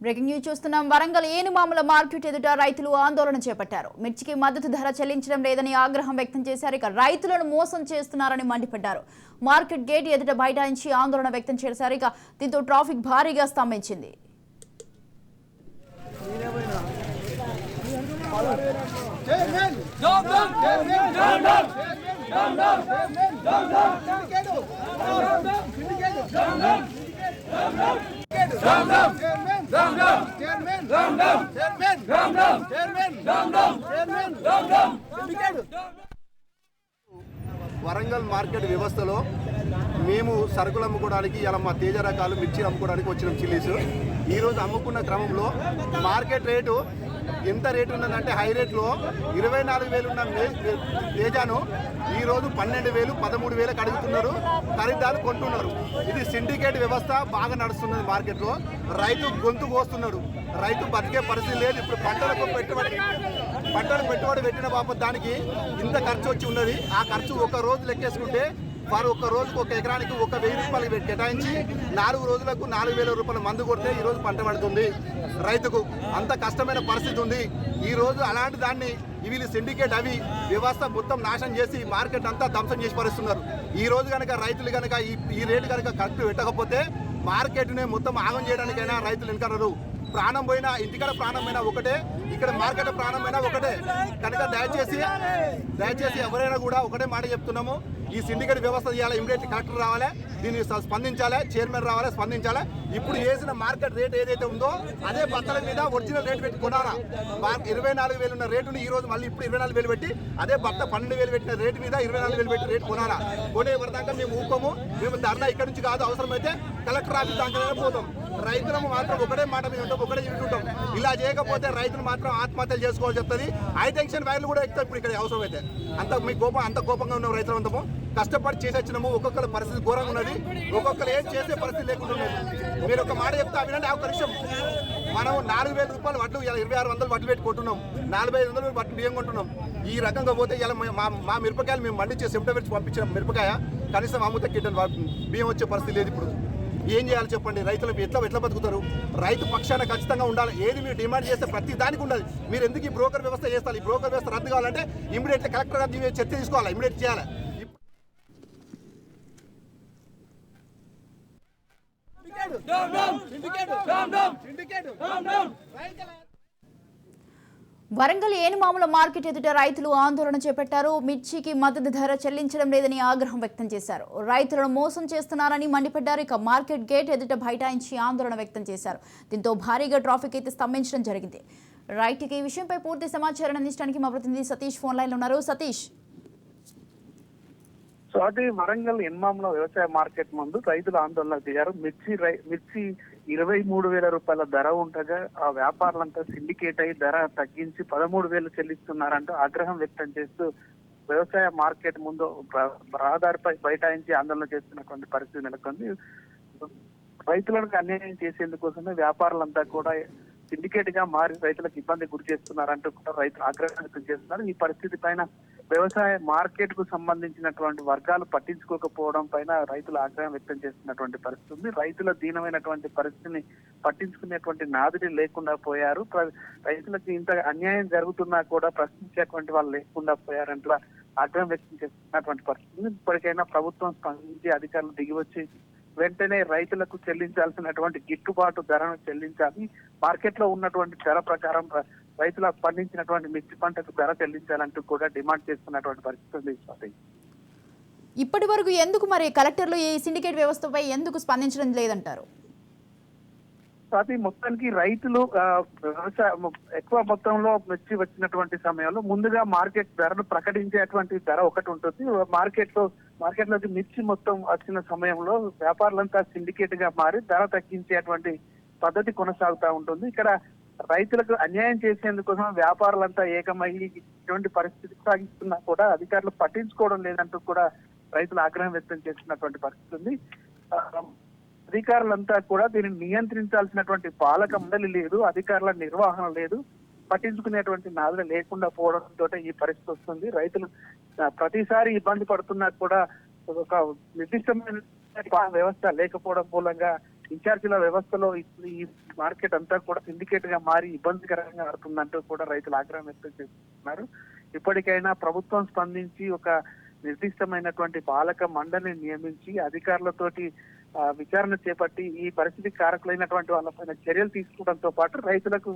Breaking news చూస్తున్నాం. Warangal Enumamula market ఎదుట రైతులు ఆందోళన చేపట్టారు. మిర్చికి మద్దతు ధర చెల్లించడం లేదని ఆగ్రహం వ్యక్తం చేశారు. ఇక రైతులను మోసం చేస్తున్నారని మండిపడ్డారు. మార్కెట్ గేట్ ఎదుట బైఠాయించి ఆందోళన వ్యక్తం చేశారు. ఇక దీంతో ట్రాఫిక్ భారీగా స్తంభించింది. వరంగల్ మార్కెట్ వ్యవస్థలో మేము సరుకులు అమ్ముకోవడానికి ఇలా మా తేజ రకాలు మిర్చి అమ్ముకోవడానికి వచ్చినాం చిల్లీస్. ఈరోజు అమ్ముకున్న క్రమంలో మార్కెట్ రేటు ఎంత రేటు ఉన్నదంటే హై రేట్లో 24,000 ఉన్న తేజాను ఈరోజు 12,000 13,000 అడుగుతున్నారు. ఖరీదారు కొంటున్నారు. ఇది సిండికేట్ వ్యవస్థ బాగా నడుస్తున్నది మార్కెట్లో. రైతు గొంతు కోస్తున్నాడు. రైతు బతికే పరిస్థితి లేదు. ఇప్పుడు పంటలకు పెట్టుబడి పెట్టిన బాబు దానికి ఇంత ఖర్చు వచ్చి ఉన్నది. ఆ ఖర్చు ఒక రోజు లెక్కేసుకుంటే వారు ఒక్క రోజుకు ఒక ఎకరానికి 1,000 రూపాయలు కేటాయించి 4 రోజులకు 4,000 రూపాయల మందు కొడితే ఈరోజు పంట పడుతుంది. రైతుకు అంత కష్టమైన పరిస్థితి ఉంది. ఈరోజు అలాంటి దాన్ని వీళ్ళు సిండికేట్ అవి వ్యవస్థ మొత్తం నాశనం చేసి మార్కెట్ అంతా ధ్వంసం చేసి పరుస్తున్నారు. ఈ రోజు కనుక రైతులు కనుక ఈ రేటు కనుక కరెక్ట్ పెట్టకపోతే మార్కెట్ని మొత్తం ఆగం చేయడానికైనా రైతులు వెనకరు. ప్రాణం పోయినా ఇంటికాడ ప్రాణం పోయినా ఒకటే, ఇక్కడ మార్కెట్ ప్రాణం పోయినా ఒకటే. కనుక దయచేసి ఎవరైనా కూడా ఒకటే మాట చెప్తున్నాము. ఈ సిండికేట్ వ్యవస్థ చేయాలి. ఇమీడియట్ కలెక్టర్ రావాలి, దీన్ని స్పందించాలి, చైర్మన్ రావాలి, స్పందించాలి. ఇప్పుడు వేసిన మార్కెట్ రేట్ ఏదైతే ఉందో అదే బత్తల మీద ఒరిజినల్ రేట్ పెట్టి కొనాలా. 24,000 ఉన్న రేటుని ఈ రోజు మళ్ళీ ఇప్పుడు 24,000 పెట్టి అదే బత్త 12,000 పెట్టిన రేటు మీద 24,000 పెట్టి రేటు కొనాలా. కొనే వరదాకా మేము ఊకోము. మేము ధర్నా ఇక్కడ నుంచి కాదు, అవసరమైతే కలెక్టర్ ఆఫీస్ దాకా పోతాం. రైతులకు మాత్రం ఒకటే మాట మీద ఉంటాం, ఒకటే చెప్తుంటాం. ఇలా చేయకపోతే రైతులు మాత్రం ఆత్మహత్యలు చేసుకోవాల్సి వస్తుంది. హై టెన్షన్ వైర్లు కూడా ఎక్కుతాయి ఇప్పుడు ఇక్కడ అవసరమైతే. అంత కోపంగా ఉన్నాం రైతులు అంతము. కష్టపడి చేసి వచ్చినాము. ఒక్కొక్కరి పరిస్థితి ఘోరంగా ఉన్నది. ఒక్కొక్కరు ఏం చేసే పరిస్థితి లేకుండా ఉన్నది. మీరు ఒక మాట చెప్తా వినండి. ఒక నిమిషం. మనం 4,000 రూపాయలు వడ్లు ఇలా 2,600 వడ్లు పెట్టి కొంటున్నాం. 4,500 వడ్లు బియ్యం కొంటున్నాం. ఈ రకంగా పోతే ఇలా మా మిరపకాయలు మేము మండించే సిమ్ట పెట్టి పంపించిన మిరపకాయ కనీసం అమ్ముతే కింద బియ్యం వచ్చే పరిస్థితి లేదు. ఇప్పుడు ఏం చేయాలి చెప్పండి? రైతులు ఎట్లా బతుకుతారు? రైతు పక్షాన ఖచ్చితంగా ఉండాలి. ఏది మీరు డిమాండ్ చేస్తే ప్రతి దానికి ఉండాలి. మీరు ఎందుకు ఈ బ్రోకర్ వ్యవస్థ చేస్తారు? ఈ బ్రోకర్ వ్యవస్థ రద్దు కావాలంటే ఇమీడియట్లీ కలెక్టర్ గారు చర్చ తీసుకోవాలి, ఇమీడియట్ చేయాలి. వరంగల్ ఏనుమాముల మార్కెట్ ఎదుట రైతులు ఆందోళన చేపట్టారు. మిర్చికి మద్దతు ధర చెల్లించడం లేదని ఆగ్రహం వ్యక్తం చేశారు. రైతులను మోసం చేస్తున్నారని మండిపడ్డారు. ఇక మార్కెట్ గేట్ ఎదుట బైఠాయించి ఆందోళన వ్యక్తం చేశారు. దీంతో భారీగా ట్రాఫిక్ అయితే స్తంభించడం జరిగింది. రైట్, ఈ విషయంపై పూర్తి సమాచారం అందించడానికి మా ప్రతినిధి సతీష్ ఫోన్ లైన్ లో ఉన్నారు. సతీష్, స్వాతి, వరంగల్ ఎన్మాముల వ్యవసాయ మార్కెట్ ముందు రైతులు ఆందోళనకు దిగారు. మిర్చి 23,000 రూపాయల ధర ఉండగా ఆ వ్యాపారులంతా సిండికేట్ అయి ధర తగ్గించి 13,000 చెల్లిస్తున్నారంటూ ఆగ్రహం వ్యక్తం చేస్తూ వ్యవసాయ మార్కెట్ ముందు రహదారిపై బైఠాయించి ఆందోళన చేస్తున్నటువంటి పరిస్థితి నెలకొంది. రైతులకు అన్యాయం చేసేందుకోసమే వ్యాపారులంతా కూడా సిండికేట్ గా మారి రైతులకు ఇబ్బంది గురి చేస్తున్నారంటూ కూడా రైతులు ఆగ్రహం వ్యక్తం చేస్తున్నారు. ఈ పరిస్థితి పైన వ్యవసాయ మార్కెట్ కు సంబంధించినటువంటి వర్గాలు పట్టించుకోకపోవడం పైన రైతులు ఆగ్రహం వ్యక్తం చేస్తున్నటువంటి పరిస్థితి ఉంది. రైతుల దీనమైనటువంటి పరిస్థితిని పట్టించుకునేటువంటి నాదుడి లేకుండా పోయారు. రైతులకు ఇంత అన్యాయం జరుగుతున్నా కూడా ప్రశ్నించేటువంటి వాళ్ళు లేకుండా పోయారంటే ఆగ్రహం వ్యక్తం చేస్తున్నటువంటి పరిస్థితి. ఇప్పటికైనా ప్రభుత్వం స్పందించి అధికారులు దిగివచ్చి వెంటనే రైతులకు చెల్లించాల్సినటువంటి గిట్టుబాటు ధరను చెల్లించాలి. మార్కెట్ లో ఉన్నటువంటి ధర ప్రకారం రైతులకు పండించినటువంటి మిర్చి పంటకు ధర చెల్లించాలంటూ కూడా డిమాండ్ చేస్తున్నటువంటి పరిస్థితి ఉంది. ఇప్పటి వరకు ఎందుకు మరి కలెక్టర్లు ఈ సిండికేట్ వ్యవస్థపై ఎందుకు స్పందించడం లేదంటారు? అది మొత్తానికి రైతులు ఎక్కువ మొత్తంలో మిర్చి వచ్చినటువంటి సమయంలో ముందుగా మార్కెట్ ధరను ప్రకటించేటువంటి ధర ఒకటి ఉంటుంది. మార్కెట్ లోకి మిర్చి మొత్తం వచ్చిన సమయంలో వ్యాపారులంతా సిండికేట్ గా మారి ధర తగ్గించేటువంటి పద్ధతి కొనసాగుతూ ఉంటుంది. ఇక్కడ రైతులకు అన్యాయం చేసేందుకోసం వ్యాపారులంతా ఏకమయ్యి ఇటువంటి పరిస్థితి సాగిస్తున్నా కూడా అధికారులు పట్టించుకోవడం లేదంటూ కూడా రైతులు ఆగ్రహం వ్యక్తం చేస్తున్నటువంటి పరిస్థితి ఉంది. అధికారులంతా కూడా దీనిని నియంత్రించాల్సినటువంటి పాలక మండలి లేదు, అధికారుల నిర్వహణ లేదు, పట్టించుకునేటువంటి నాదులు లేకుండా పోవడంతో ఈ పరిస్థితి వస్తుంది. రైతులు ప్రతిసారి ఇబ్బంది పడుతున్నా కూడా ఒక నిర్దిష్టమైన వ్యవస్థ లేకపోవడం మూలంగా ఇన్ఛార్జీల వ్యవస్థలో ఈ మార్కెట్ అంతా కూడా సిండికేట్ గా మారి ఇబ్బందికరంగా మారుతుందంటూ కూడా రైతులు ఆగ్రహం వ్యక్తం చేస్తున్నారు. ఇప్పటికైనా ప్రభుత్వం స్పందించి ఒక నిర్దిష్టమైనటువంటి పాలక మండలిని నియమించి అధికారులతోటి విచారణ చేపట్టి ఈ పరిస్థితికి కారకులైనటువంటి వాళ్ళపైన చర్యలు తీసుకోవడంతో పాటు రైతులకు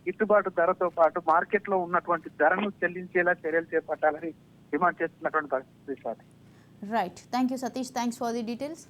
గిట్టుబాటు ధరతో పాటు మార్కెట్ లో ఉన్నటువంటి ధరను చెల్లించేలా చర్యలు చేపట్టాలని డిమాండ్ చేస్తున్నటువంటి పరిస్థితి. Right, thank you Satish, thanks for the details.